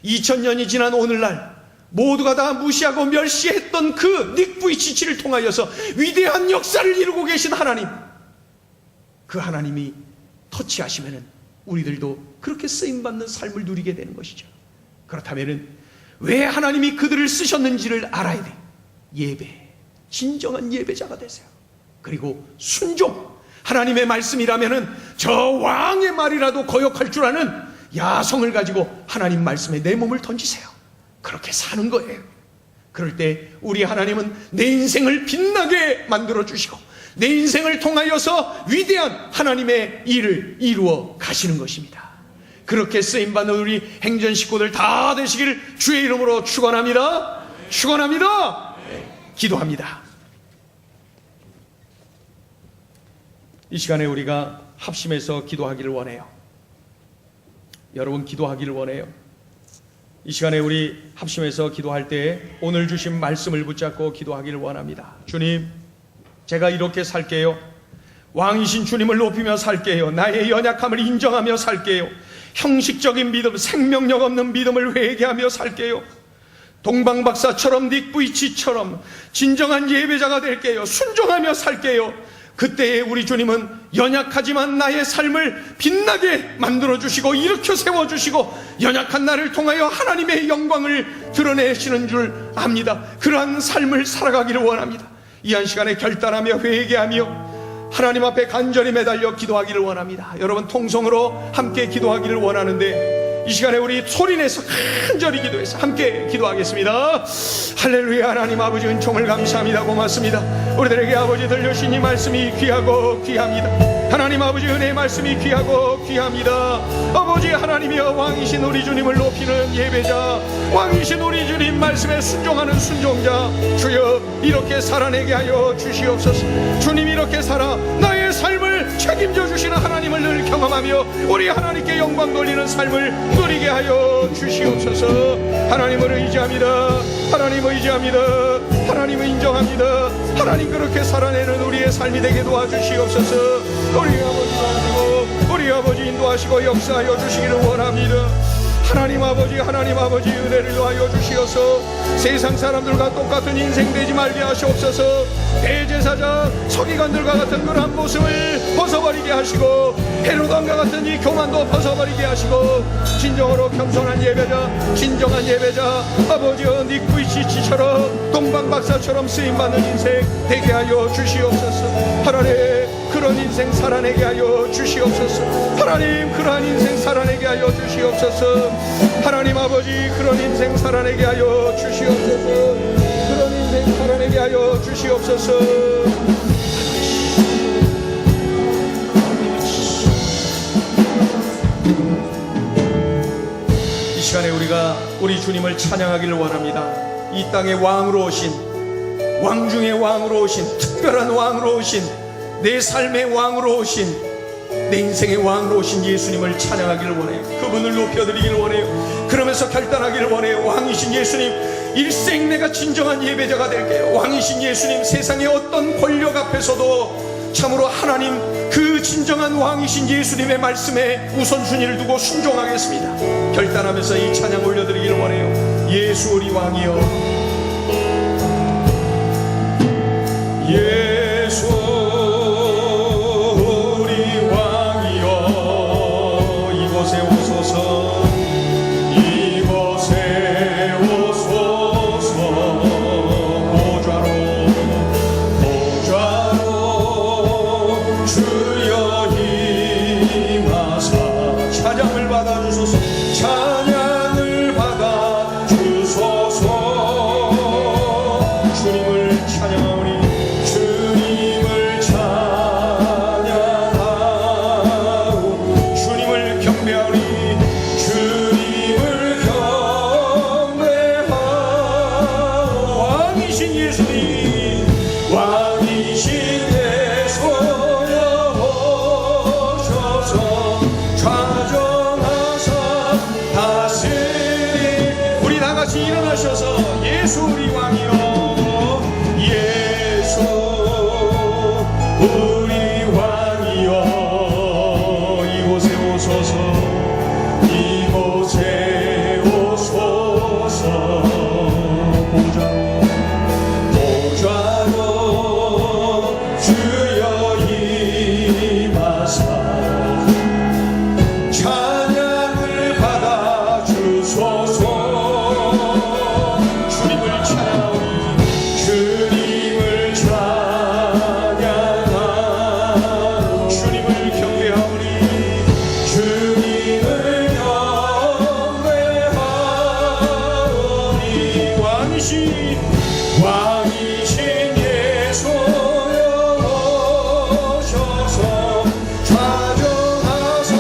2000년이 지난 오늘날 모두가 다 무시하고 멸시했던 그 닉 부이치치를 통하여서 위대한 역사를 이루고 계신 하나님, 그 하나님이 터치하시면은 우리들도 그렇게 쓰임받는 삶을 누리게 되는 것이죠. 그렇다면은 왜 하나님이 그들을 쓰셨는지를 알아야 돼. 예배, 진정한 예배자가 되세요. 그리고 순종, 하나님의 말씀이라면은 저 왕의 말이라도 거역할 줄 아는 야성을 가지고 하나님 말씀에 내 몸을 던지세요. 그렇게 사는 거예요. 그럴 때 우리 하나님은 내 인생을 빛나게 만들어 주시고 내 인생을 통하여서 위대한 하나님의 일을 이루어 가시는 것입니다. 그렇게 쓰임받는 우리 행전 식구들 다 되시기를 주의 이름으로 축원합니다. 축원합니다. 기도합니다. 이 시간에 우리가 합심해서 기도하기를 원해요. 여러분, 기도하기를 원해요. 이 시간에 우리 합심해서 기도할 때 오늘 주신 말씀을 붙잡고 기도하기를 원합니다. 주님, 제가 이렇게 살게요. 왕이신 주님을 높이며 살게요. 나의 연약함을 인정하며 살게요. 형식적인 믿음, 생명력 없는 믿음을 회개하며 살게요. 동방박사처럼 닉 부이치처럼 진정한 예배자가 될게요. 순종하며 살게요. 그때에 우리 주님은 연약하지만 나의 삶을 빛나게 만들어주시고 일으켜 세워주시고 연약한 나를 통하여 하나님의 영광을 드러내시는 줄 압니다. 그러한 삶을 살아가기를 원합니다. 이 한 시간에 결단하며 회개하며 하나님 앞에 간절히 매달려 기도하기를 원합니다. 여러분, 통성으로 함께 기도하기를 원하는데 이 시간에 우리 소리내서 간절히 기도해서 함께 기도하겠습니다. 할렐루야. 하나님 아버지, 은총을 감사합니다. 고맙습니다. 우리들에게 아버지 들려주신 이 말씀이 귀하고 귀합니다. 하나님 아버지, 은혜의 말씀이 귀하고 귀합니다. 아버지 하나님이여, 왕이신 우리 주님을 높이는 예배자, 왕이신 우리 주님 말씀에 순종하는 순종자, 주여 이렇게 살아내게 하여 주시옵소서. 주님, 이렇게 살아 나의 삶을 책임져 주시는 하나님을 늘 경험하며 우리 하나님께 영광 돌리는 삶을 누리게 하여 주시옵소서. 하나님을 의지합니다. 하나님을 의지합니다. 하나님을 인정합니다. 하나님, 그렇게 살아내는 우리의 삶이 되게 도와주시옵소서. 우리 아버지 도와주시고 우리 아버지 인도하시고 역사하여 주시기를 원합니다. 하나님 아버지 은혜를 더하여 주시어서 세상 사람들과 똑같은 인생 되지 말게 하시옵소서. 대제사장 서기관들과 같은 그러한 모습을 벗어버리게 하시고 헤로당과 같은 이 교만도 벗어버리게 하시고 진정으로 겸손한 예배자, 진정한 예배자, 아버지여 닉 부이치치처럼 동방박사처럼 쓰임받는 인생 되게 하여 주시옵소서. 하나님, 그런 인생 살아내게 하여 주시옵소서. 하나님, 그러한 인생 살아내게 하여 주시옵소서. 하나님 아버지, 그런 인생 살아내게 하여 주시옵소서. 그런 인생 살아내게 하여 주시옵소서. 이 시간에 우리가 우리 주님을 찬양하기를 원합니다. 이 땅의 왕으로 오신, 왕 중의 왕으로 오신, 특별한 왕으로 오신, 내 삶의 왕으로 오신, 내 인생의 왕으로 오신 예수님을 찬양하기를 원해요. 그분을 높여드리기를 원해요. 그러면서 결단하기를 원해요. 왕이신 예수님, 일생 내가 진정한 예배자가 될게요. 왕이신 예수님, 세상의 어떤 권력 앞에서도 참으로 하나님, 그 진정한 왕이신 예수님의 말씀에 우선순위를 두고 순종하겠습니다. 결단하면서 이 찬양 올려드리기를 원해요. 예수 우리 왕이여, 예수 이곳에 오소서. 주소서. 찬양을 받아 주소서. 주님을 찬양하오니 주님을 찬양하오. 주님을 경배하오니 주님을 경배하오. 왕이신 예수님, 왕이신 예수여 오셔서 좌정하사 다스리. 우리 다같이 일어나셔서 예수 우리 왕이여, 예수 우리 왕이여, 이곳에 오소서, 이곳에 오소서. 보좌로 주여 임하사 찬양을 받아 주소서. 주님을 찬양하오니 주님을 찬양하오. 주님을 경배하오니 주님을 경배하오니 왕이신 예수여 오셔서 좌정하사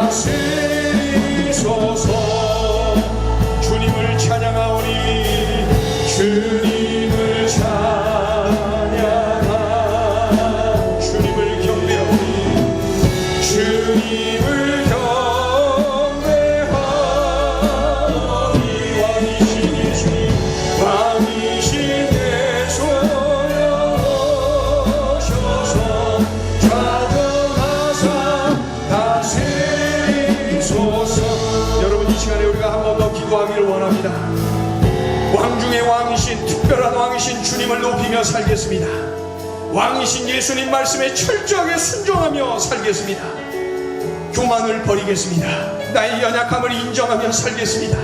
다스리소서. 주님을 찬양하오니 주님을 찬양하오. 주님을 경배하오니 주님을 경배하오니 왕이신 예수님, 왕이신 예수여 오셔서 좌정하사 다스리소서. 여러분, 이 시간에 우리가 한 번 더 기도하기를 원합니다. 왕 중에 왕이신, 특별한 왕이신 주님을 높이며 살겠습니다. 왕이신 예수님 말씀에 철저하게 순종하며 살겠습니다. 교만을 버리겠습니다. 나의 연약함을 인정하며 살겠습니다.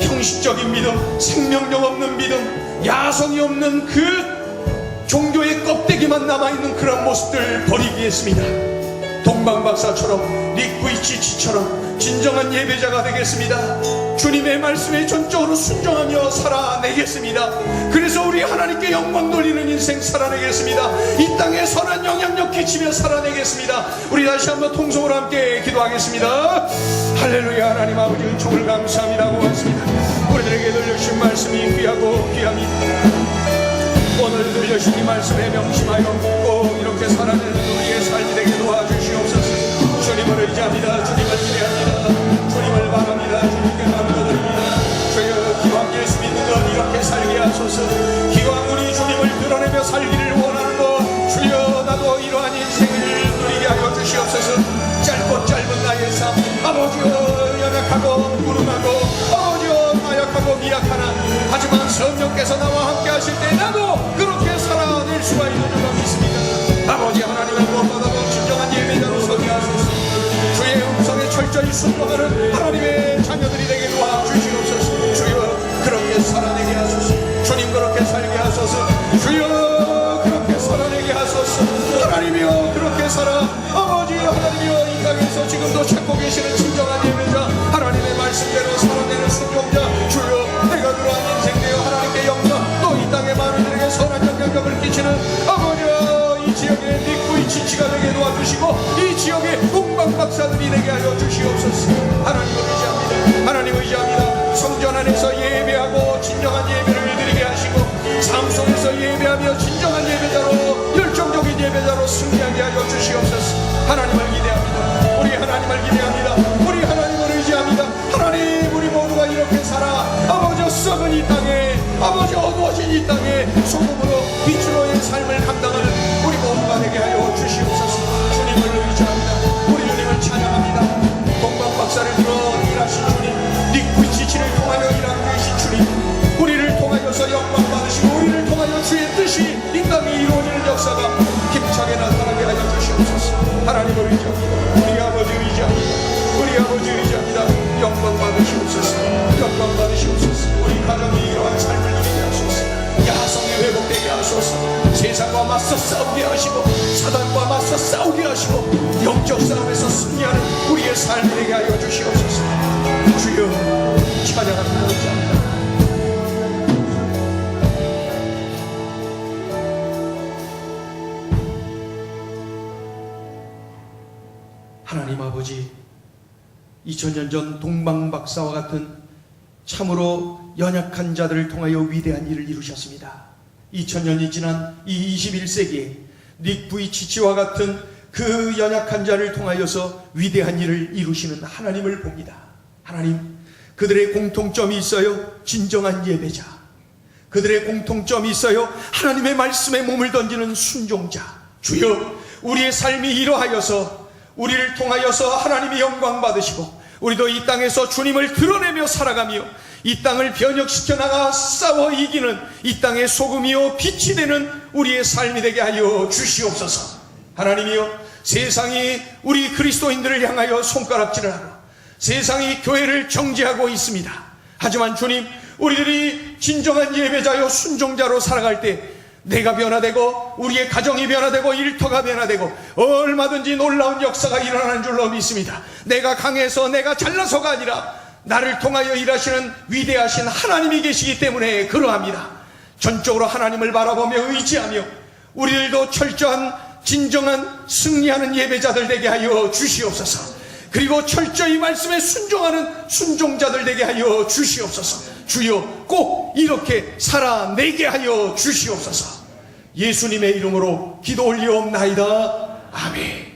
형식적인 믿음, 생명력 없는 믿음, 야성이 없는 그 종교의 껍데기만 남아있는 그런 모습들 버리겠습니다. 동방박사처럼, 닉부이치치처럼 진정한 예배자가 되겠습니다. 주님의 말씀에 전적으로 순종하며 살아내겠습니다. 그래서 우리 하나님께 영광 돌리는 인생 살아내겠습니다. 이 땅에 선한 영향력 끼치며 살아내겠습니다. 우리 다시 한번 통성으로 함께 기도하겠습니다. 할렐루야. 하나님 아버지, 은총을 감사합니다. 고맙습니다. 우리들에게 들려주신 말씀이 귀하고 귀합니다. 오늘 들려주신 이 말씀에 명심하여 꼭 이렇게 살아내는 우리의 삶이 되게 도와주시옵소서. 주님을 의지합니다. 주님을 기대합니다. 주님을 바랍니다. 주님께 감사드립니다. 주여, 기왕 예수 믿는 것 이렇게 살게 하소서. 기왕 우리 주님을 드러내며 살기를 원하는 것, 주여, 나도 이러한 인생을 누리게 하여 주시옵소서. 짧고 짧은 나의 삶, 아버지여, 연약하고 무능하고, 아버지여, 나약하고 미약하나, 하지만 성령께서 나와 함께 하실 때 나도 그렇게 살아낼 수가 있는 줄 믿습니다. 아버지 하나님을 무엇보다도 진정한 예배자로 서게 하소서. 주의 음성에 철저히 순종하는 하나님의 자녀들이 되게 도와주시옵소서. 주여, 그렇게 살아내게 하소서. 주님, 그렇게 살게 하소서. 주여, 그렇게 살아내게 하소서. 하나님이여, 그렇게 살아. 아버지 하나님이여, 이 땅에서 지금도 찾고 계시는 진정한 예배자, 하나님의 말씀대로 살아내는 순종자, 주여, 내가 그러한 인생 되어 하나님께 영광, 또 이 땅의 많은 이들에게 선한 영향력을 끼치는 아버지여, 이 지역의 닉부이치치가 되게 도와주시고 이 지역의 동방박사들이 되게 하여 주시옵소서. 하나님을 의지합니다. 하나님 의지합니다. 성전 안에서 예배하고 진정한 예배를 드리게 하시고 삶 속에서 예배하며 진정한 예배자로, 열정적인 예배자로 승리하게 하여 주시옵소서. 하나님을 기대합니다. 우리 하나님을 기대합니다. 우리 하나님을 의지합니다. 하나님, 우리 모두가 이렇게 살아 아버지 썩은 이 땅에, 아버지 어두워진 이 땅에 소금으로 빛으로의 삶을 감당하는 우리 모두가 되게 하여 주시옵소서. 주님을 의지합니다. 우리 주님을 찬양합니다. 동방박사를 들어 일하신 주님, 닉부이치치를 통하여 일하고 계신 주님, 우리를 통하여서 영광 받으시고 우리를 통하여 주의 뜻이 이 땅에 이루어지는 역사가 힘차게 나타나게 하여 주시옵소서. 하나님을 의지합니다. 우리 아버지 의지합니다. 우리 아버지 의지합니다. 영광 받으시옵소서. 영광 받으시옵소서. 우리 가정이 이러한 삶을 누리게 하소서. 야성이 회복되게 하소서. 세상과 맞서 싸우게 하시고 사단과 맞서 싸우게 하시고 영적 싸움에서 승리하는 우리의 삶이 되게 하여 주시옵소서. 주여 찬양합니다. 감사합니다. 하나님 아버지, 2000년 전 동방박사와 같은 참으로 연약한 자들을 통하여 위대한 일을 이루셨습니다. 2000년이 지난 이 21세기에 닉 부이치치와 같은 그 연약한 자를 통하여서 위대한 일을 이루시는 하나님을 봅니다. 하나님, 그들의 공통점이 있어요. 진정한 예배자. 그들의 공통점이 있어요. 하나님의 말씀에 몸을 던지는 순종자. 주여, 우리의 삶이 이러하여서 우리를 통하여서 하나님이 영광 받으시고 우리도 이 땅에서 주님을 드러내며 살아가며 이 땅을 변혁시켜 나가 싸워 이기는 이 땅의 소금이요 빛이 되는 우리의 삶이 되게 하여 주시옵소서. 하나님이여, 세상이 우리 그리스도인들을 향하여 손가락질을 하고 세상이 교회를 정죄하고 있습니다. 하지만 주님, 우리들이 진정한 예배자요 순종자로 살아갈 때 내가 변화되고 우리의 가정이 변화되고 일터가 변화되고 얼마든지 놀라운 역사가 일어나는 줄로 믿습니다. 내가 강해서 내가 잘나서가 아니라 나를 통하여 일하시는 위대하신 하나님이 계시기 때문에 그러합니다. 전적으로 하나님을 바라보며 의지하며 우리들도 철저한 진정한 승리하는 예배자들 되게 하여 주시옵소서. 그리고 철저히 말씀에 순종하는 순종자들 되게 하여 주시옵소서. 주여, 꼭 이렇게 살아내게 하여 주시옵소서. 예수님의 이름으로 기도 올리옵나이다. 아멘.